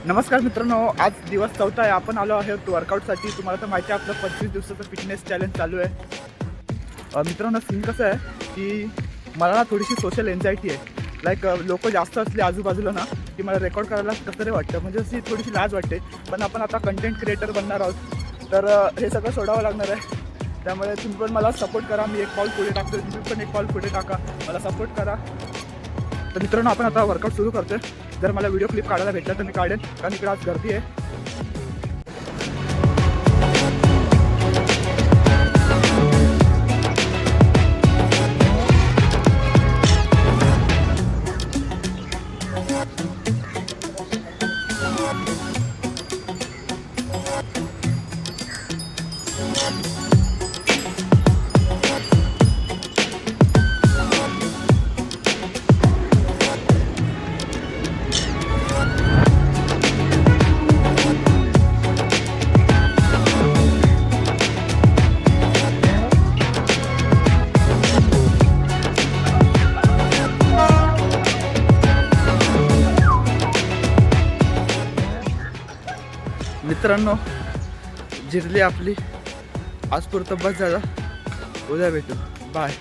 नमस्कार मित्रांनो, आज दिवस 4 आहे. आपण आलो आहोत वर्कआउटसाठी. तुम्हाला तर माहिती आहे आपलं 25 दिवसाचं फिटनेस चॅलेंज चालू आहे. मित्रांनो, सीन कसं आहे की मला ना थोडीशी सोशल एन्झायटी आहे. लाईक लोक जास्त असले आजूबाजूला ना की मला रेकॉर्ड करायला कसं तरी वाटतं, म्हणजे अशी थोडीशी लाज वाटते. पण आपण आता कंटेंट क्रिएटर बनणार आहोत, तर हे सगळं सोडावं लागणार आहे. त्यामुळे तुम्ही पण मला सपोर्ट करा. मी एक पाऊल पुढे टाकतो, तुम्ही पण एक पाऊल पुढे टाका, मला सपोर्ट करा. तर मित्रांनो, आपण आता वर्कआउट सुरू करतोय. जर मला व्हिडिओ क्लिप काढायला भेटला तर मी काढेन, कारण इकडे आज गर्दी आहे. मित्रांनो, जिरली आपली. आज पुरतं बस झालं. उद्या भेटू. बाय.